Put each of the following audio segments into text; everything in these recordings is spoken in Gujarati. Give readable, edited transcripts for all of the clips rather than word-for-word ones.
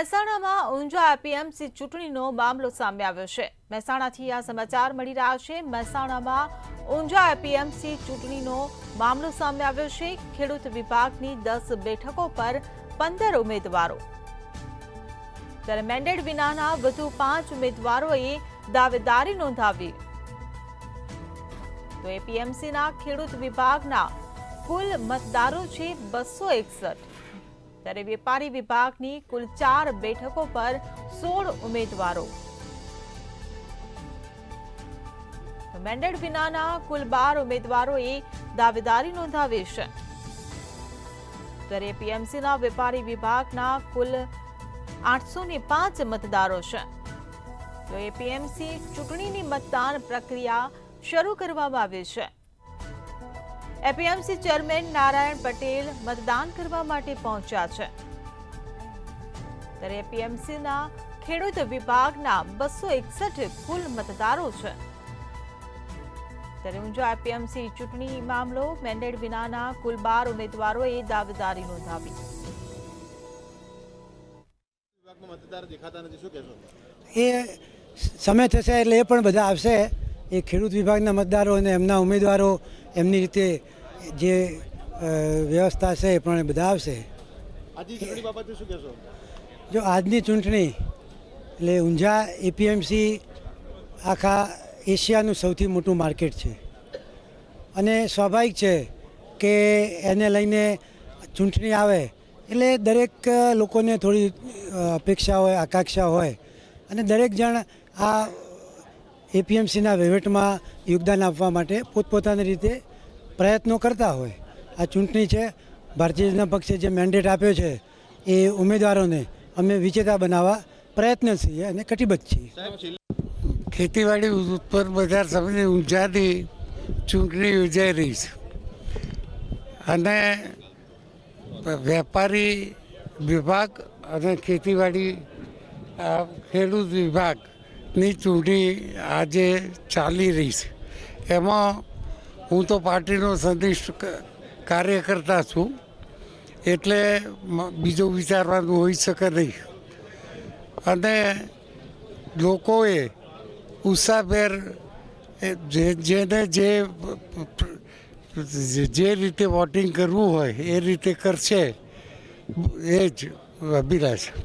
મહેસાણામાં ઊંઝા એપીએમસી ચૂંટણીનો મામલો સામે આવ્યો છે। મહેસાણાથી આ સમાચાર મળી રહ્યા છે। મહેસાણામાં ઊંઝા એપીએમસી ચૂંટણીનો મામલો સામે આવ્યો છે। ખેડૂત વિભાગની 10 બેઠકો પર 15 ઉમેદવારો, ત્યારે મેન્ડેટ વિનાના વધુ 5 ઉમેદવારોએ દાવેદારી નોંધાવી। તો એપીએમસીના ખેડૂત વિભાગના કુલ મતદારો છે 261, ત્યારે વેપારી વિભાગની કુલ 4 બેઠકો પર 16 ઉમેદવારો, મેન્ડેટ વિનાના કુલ 12 ઉમેદવારોએ દાવેદારી નોંધાવી છે। ત્યારે એપીએમસીના વેપારી વિભાગના કુલ 805 મતદારો છે। તો એપીએમસી ચૂંટણીની મતદાન પ્રક્રિયા શરૂ કરવામાં આવી છે। એપીએમસી ચેરમેન નારાયણ પટેલ મતદાન કરવા માટે પહોંચ્યા છે। ત્યારે એપીએમસીના ખેડૂત વિભાગના 261 કુલ મતદારો છે। ત્યારે ઊંઝા એપીએમસી ચૂંટણી મામલો, મેન્ડેટ વિનાના કુલ 12 ઉમેદવારોએ દાવેદારી નોંધાવી। એ સમય થશે એટલે એ પણ બધા આવશે। એ ખેડૂત વિભાગના મતદારો અને એમના ઉમેદવારો એમની રીતે જે વ્યવસ્થા છે એ પણ બધા આવશે। જો આજની ચૂંટણી એટલે ઊંઝા એપીએમસી આખા એશિયાનું સૌથી મોટું માર્કેટ છે અને સ્વાભાવિક છે કે એને લઈને ચૂંટણી આવે એટલે દરેક લોકોને થોડી અપેક્ષા હોય, આકાંક્ષા હોય અને દરેક જણ આ એપીએમસીના વહીવટમાં યોગદાન આપવા માટે પોતપોતાની રીતે પ્રયત્નો કરતા હોય। આ ચૂંટણી છે, ભારતીય જનતા પક્ષે જે મેન્ડેટ આપ્યો છે એ ઉમેદવારોને અમે વિજેતા બનાવવા પ્રયત્નશીલ અને કટિબદ્ધ છીએ। ખેતીવાડી ઉત્પન્ન બજાર સમિતિ ઊંઝાની ચૂંટણી યોજાઈ રહી છે અને વેપારી વિભાગ અને ખેતીવાડી ખેડૂત વિભાગની ચૂંટણી આજે ચાલી રહી છે। એમાં હું તો પાર્ટીનો સંનિષ્ઠ કાર્યકર્તા છું, એટલે બીજું વિચારવાનું હોઈ શકે નહીં અને લોકોએ ઉત્સાહભેર જેને જે રીતે વોટિંગ કરવું હોય એ રીતે કરશે, એ જ અભિલાષા।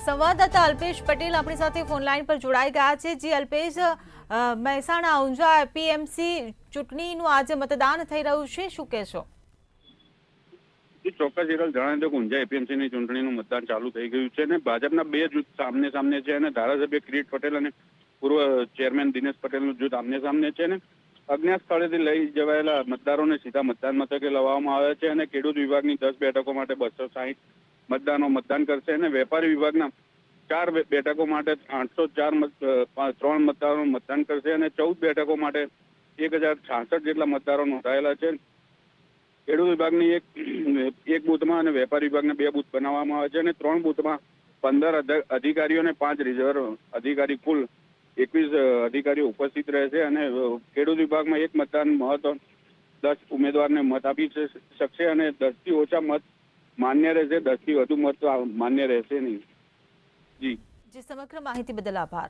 સંવાદદાતા અલ્પેશ પટેલ આપણી સાથે ફોન લાઈન પર જોડાઈ ગયા છે। જી અલ્પેશ, મહેસાણા ઊંઝા એપીએમસી ચૂંટણીનું આજે મતદાન થઈ રહ્યું છે, શું કહેશો? ચોક્કસ હિરલ જણાવી દો કે ઊંઝા એપીએમસીની ચૂંટણીનું મતદાન ચાલુ થઈ ગયું છે અને ભાજપના 2 જૂથ સામને સામને છે અને ધારાસભ્ય કિરીટ પટેલ અને પૂર્વ ચેરમેન દિનેશ પટેલનું જૂથ આમને સામને છે અને અજ્ઞાત સ્થળેથી લઈ જવાયેલા મતદારોને સીધા મતદાન મથકે લાવવામાં આવ્યા છે અને ખેડૂત વિભાગની 10 બેઠકો માટે 260 મતદાનો મતદાન કરશે અને વેપારી વિભાગના 4 બેઠકો માટે 803 મતદારો મતદાન કરશે અને 14 બેઠકો માટે 1066 જેટલા મતદારો નોંધાયેલા છે। ખેડૂત વિભાગની એક બૂથમાં અને વેપારી વિભાગને 2 બૂથ બનાવવામાં આવે છે અને 3 બૂથમાં 15 અધિકારીઓ અને 5 રિઝર્વ અધિકારી, કુલ 21 અધિકારીઓ ઉપસ્થિત રહેશે અને ખેડૂત વિભાગમાં એક મતદાન મહત્વ 10 ઉમેદવારને મત આપી શકશે અને 10 થી ઓછા મત માન્ય રહેશે, 10 થી વધુ મત માન્ય રહેશે નહીં। જી સમગ્ર માહિતી બદલ આભાર।